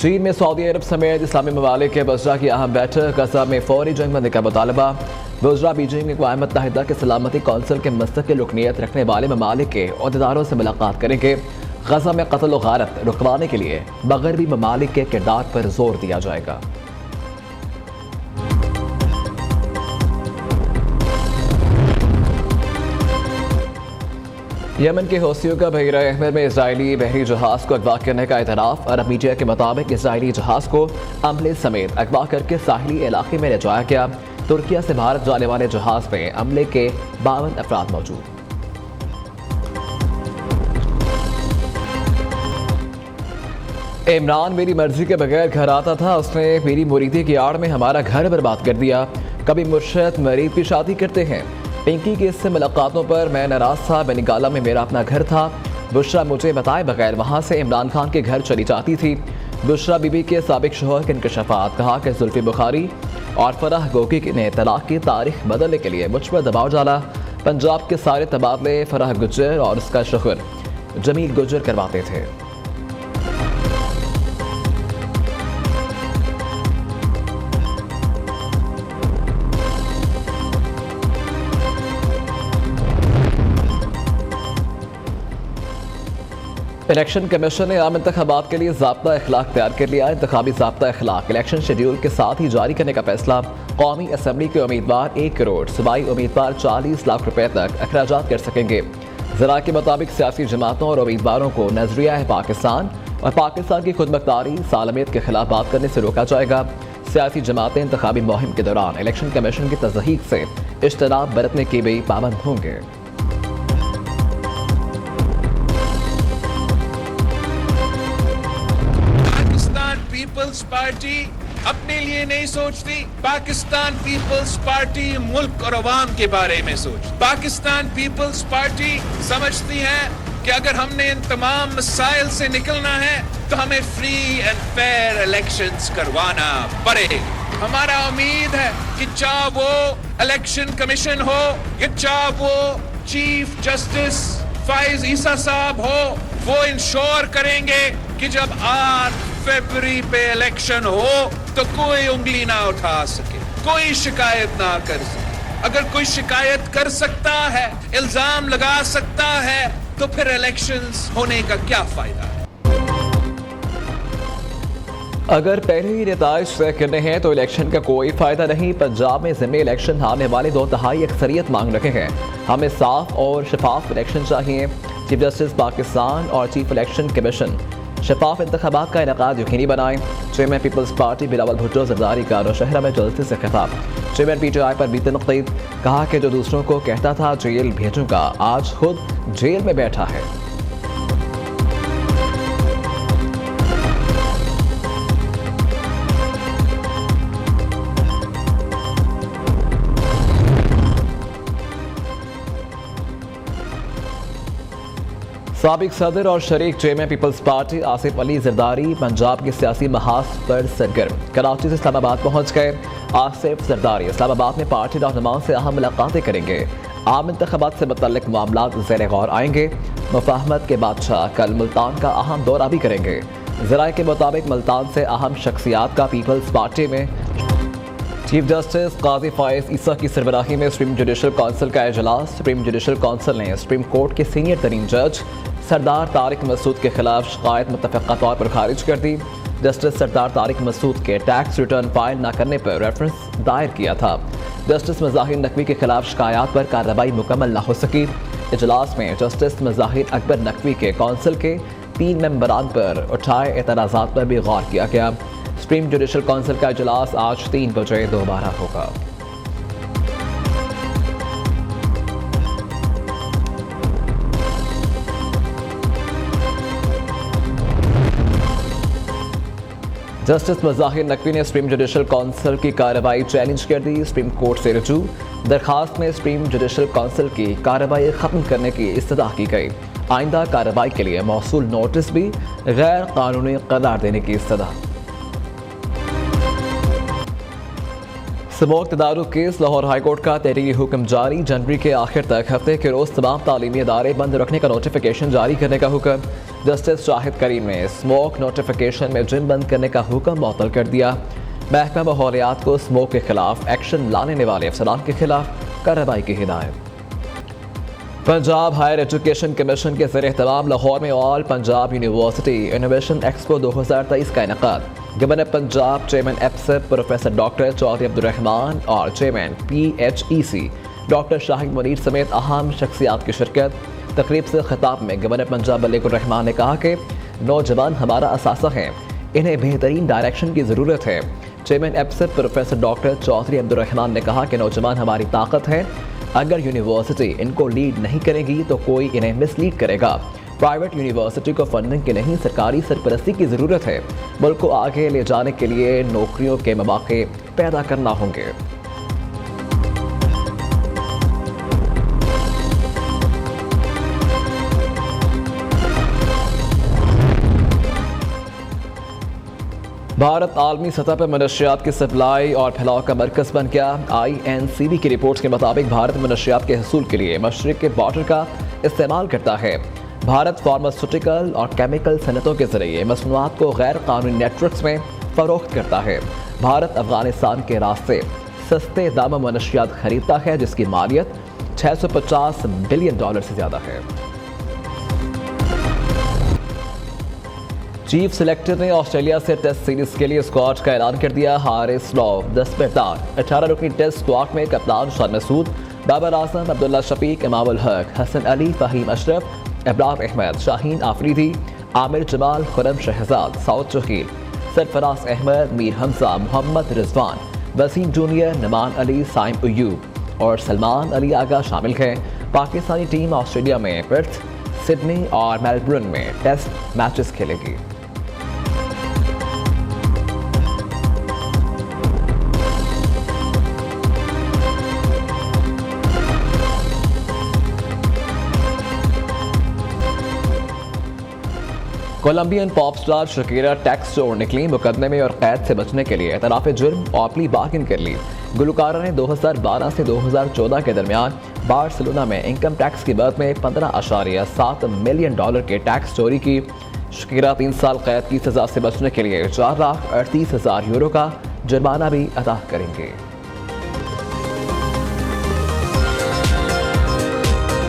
चीन में सऊदी अरब समेत इस्लामी ममालिक के वज़रा की अहम बैठक। गज़ा में फौरी जंगबंदी का मुतालबा। वज़रा बीजिंग में अक़वाम मुत्तहिदा के सलामती कौंसिल के मुस्तक़िल रुकनीत रखने वाले ममालिक के अहदेदारों से मुलाकात करेंगे। गज़ा में कत्ल व गारत रुकवाने के लिए मग़रबी ममालिक के किरदार पर जोर दिया जाएगा। यमन के हौसियों का बहरा अहमद में इजरायली बहरी जहाज़ को अगवा करने का एतराफ़। अरब मीडिया के मुताबिक इजरायली जहाज़ को अमले समेत अगवा करके साहिली इलाके में ले जाया गया। तुर्किया से भारत जाने वाले जहाज़ में अमले के 52 अफराद मौजूद। इमरान मेरी मर्जी के बगैर घर आता था, उसने मेरी मुरीदी की आड़ में हमारा घर बर्बाद कर दिया। कभी मुर्शद मरीद की शादी करते हैं। पिंकी की इससे मुलाकातों पर मैं नाराज था। बेनिगाला में मेरा अपना घर था। बुशरा मुझे बताए बगैर वहाँ से इमरान खान के घर चली जाती थी। बुशरा बीबी के साबिक शोहर के इंकशाफात। कहा कि जुल्फी बुखारी और फराह गोगी ने तलाक की तारीख बदलने के लिए मुझ पर दबाव डाला। पंजाब के सारे तबादले फराह गुज्जर और उसका शोहर जमील गुज्जर करवाते थे। इलेक्शन कमीशन ने आम इंतखाबात के लिए ज़ाब्ता अखलाक तैयार कर लिया। इंतखाबी ज़ाब्ता अखलाक इलेक्शन शेड्यूल के साथ ही जारी करने का फैसला। कौमी असम्बली के उम्मीदवार 1 करोड़, सूबाई उम्मीदवार 40 लाख रुपए तक अखराजात कर सकेंगे। ज़रा के मुताबिक सियासी जमातों और उम्मीदवारों को नजरिया है पाकिस्तान और पाकिस्तान की खुदमुख्तारी सालमियत के खिलाफ बात करने से रोका जाएगा। सियासी जमातें इंतखाबी मुहिम के दौरान इलेक्शन कमीशन की तज़हीक से इज्तनाब बरतने के भी पाबंद होंगे। पीपल्स पार्टी अपने लिए नहीं सोचती। पाकिस्तान पीपल्स पार्टी मुल्क और अवाम के बारे में सोचती। पाकिस्तान पीपल्स पार्टी समझती है कि अगर हमने इन तमाम मसाइल से निकलना है तो हमें फ्री एंड फेयर इलेक्शंस करवाना पड़ेगा। हमारा उम्मीद है कि चाहे वो इलेक्शन कमीशन हो या चाहे वो चीफ जस्टिस फाइज ईसा साहब हो, वो इंश्योर करेंगे कि जब 8 फरवरी पे इलेक्शन हो तो कोई उंगली ना उठा सके, कोई शिकायत ना कर सके। अगर कोई शिकायत कर सकता है, इल्जाम लगा सकता है, तो फिर इलेक्शंस होने का क्या फायदा है। अगर पहले ही नताइज तय करने हैं तो इलेक्शन का कोई फायदा नहीं। पंजाब में ज़िम्मे इलेक्शन हारने वाले 2/3 अक्सरियत मांग रहे हैं। हमें साफ और शफाफ इलेक्शन चाहिए। चीफ जस्टिस पाकिस्तान और चीफ इलेक्शन कमीशन शफाफ इंतखाबात का इनेकाद यकीनी बनाएं। Chairman Peoples Party Bilawal Bhutto Zardari का नौशहरा में जल्दी से खिताब। चेयरमैन PTI पर भी तनकीद। कहा कि जो दूसरों को कहता था जेल भेजूंगा, आज खुद जेल में बैठा है। साबिक सदर और शरीक chairman Peoples Party Asif Ali Zardari Punjab के सियासी महाज पर सरगर्म। कराची से इस्लामाबाद पहुंच गए। आसिफ जरदारी इस्लामाबाद में पार्टी रहनुमाओं से अहम मुलाकातें करेंगे। आम इंतखाबात से मुतल्लिक मामला ज़ेर गौर आएंगे। मुफाहमत के बादशाह कल मुल्तान का अहम दौरा भी करेंगे। ज़राए के मुताबिक मुल्तान से अहम शख्सियात का पीपल्स पार्टी में चीफ जस्टिस काजी फाइज ईसा की सरबराही में सुप्रीम जुडिशल काउंसिल का इजलास। सुप्रीम जुडिशल काउंसिल ने सुप्रीम कोर्ट के सीनियर तरीन जज सरदार तारिक मसूद के खिलाफ शिकायत मुतफ़क़ा तौर पर खारिज कर दी। जस्टिस सरदार तारिक मसूद के टैक्स रिटर्न फाइल न करने पर रेफरेंस दायर किया था। जस्टिस मज़ाहिर नकवी के खिलाफ शिकायत पर कार्रवाई मुकम्मल न हो सकी। इजलास में जस्टिस मज़ाहिर अकबर नकवी के काउंसिल के 3 मेंबरान पर उठाए एतराज़ात पर भी गौर किया गया। सुप्रीम जुडिशल काउंसिल का इजलास आज 3 बजे दोबारा होगा। जस्टिस मज़ाहिर नकवी ने सुप्रीम जुडिशल काउंसिल की कार्रवाई चैलेंज कर दी। सुप्रीम कोर्ट से रुजू दरखास्त में सुप्रीम जुडिशल काउंसिल की कार्रवाई ख़त्म करने की इस्तदा की गई। आइंदा कार्रवाई के लिए मौसूल नोटिस भी गैर कानूनी करार देने की इस्तदा। स्मोक तदारुक केस लाहौर हाईकोर्ट का तहरीरी हुक्म जारी। जनवरी के आखिर तक हफ्ते के रोज तमाम तालीमी इदारे बंद रखने का नोटिफिकेशन जारी करने का हुक्म। जस्टिस शाहिद करीम ने स्मोक नोटिफिकेशन में जिम बंद करने का हुक्म मुअत्तल कर दिया। महकमा माहौलियात को स्मोक के खिलाफ एक्शन लाने वाले अफसरान के खिलाफ कार्रवाई की हिदायत। पंजाब हायर एजुकेशन कमीशन के ज़रिए तमाम लाहौर में all Punjab university innovation expo 2023 का इनेकाद। गवर्नर पंजाब चेयरमैन एप्सप प्रोफेसर डॉक्टर चौधरी अब्दुर्रहमान और chairman PHEC doctor Shahid Munir समेत अहम शख्सियात की शिरकत। तकरीब से खिताब में गवर्नर पंजाब मलिकुर रहमान ने कहा कि नौजवान हमारा असासा हैं, इन्हें बेहतरीन डायरेक्शन की ज़रूरत है। चेयरमैन एप्सप प्रोफेसर डॉक्टर चौधरी अब्दुर्रहमान ने कहा कि नौजवान हमारी ताकत है, अगर यूनिवर्सिटी इनको लीड नहीं करेगी तो कोई इन्हें मिसलीड करेगा। प्राइवेट यूनिवर्सिटी को फंडिंग की नहीं, सरकारी सरपरस्ती की ज़रूरत है। मुल्क को आगे ले जाने के लिए नौकरियों के मौके पैदा करना होंगे। भारत आलमी सतह पर मनशियात की सप्लाई और फैलाव का मरकज़ बन गया। INCB की रिपोर्ट के मुताबिक भारत मनशियात के हसूल के लिए मशरिक के बॉर्डर का इस्तेमाल करता है। भारत फार्मास्यूटिकल और केमिकल सनतों के जरिए मसनूआत को गैर कानूनी नेटवर्क्स में फ़रोख्त करता है। भारत अफगानिस्तान के रास्ते सस्ते दाम मनशियात खरीदता है, जिसकी मालियत $650 बिलियन से ज़्यादा है। चीफ सेलेक्टर ने ऑस्ट्रेलिया से टेस्ट सीरीज के लिए स्क्वाड का ऐलान कर दिया। हारिस लॉव दस्तबरदार 18 रुकनी टेस्ट स्क्वाड में कप्तान शान मसूद, बाबर आजम, अब्दुल्ला शफीक, इमामुल हक, हसन अली, फहीम अशरफ, इब्राहिम अहमद, शाहीन आफरीदी, आमिर जमाल, खुरम शहजाद, साउद शकील, सरफराज अहमद, मीर हमजा, मोहम्मद रिजवान, वसीम जूनियर, नमान अली, साइम अयूब और सलमान अली आगा शामिल हैं। पाकिस्तानी टीम ऑस्ट्रेलिया में पर्थ, सिडनी और मेलबर्न में टेस्ट मैचेस खेलेगी। Colombian pop star Shakira tax चोर निकली। मुकदमे में और कैद से बचने के लिए एतराफ़ जुर्म और प्ली बार्गिन कर ली। गुलकारा ने 2012 से 2014 के दरमियान बार्सिलोना में इनकम टैक्स की मद में $15.7 मिलियन के टैक्स चोरी की। शकीरा 3 साल कैद की सज़ा से बचने के लिए €4,38,000 का जुर्माना भी अदा करेंगे।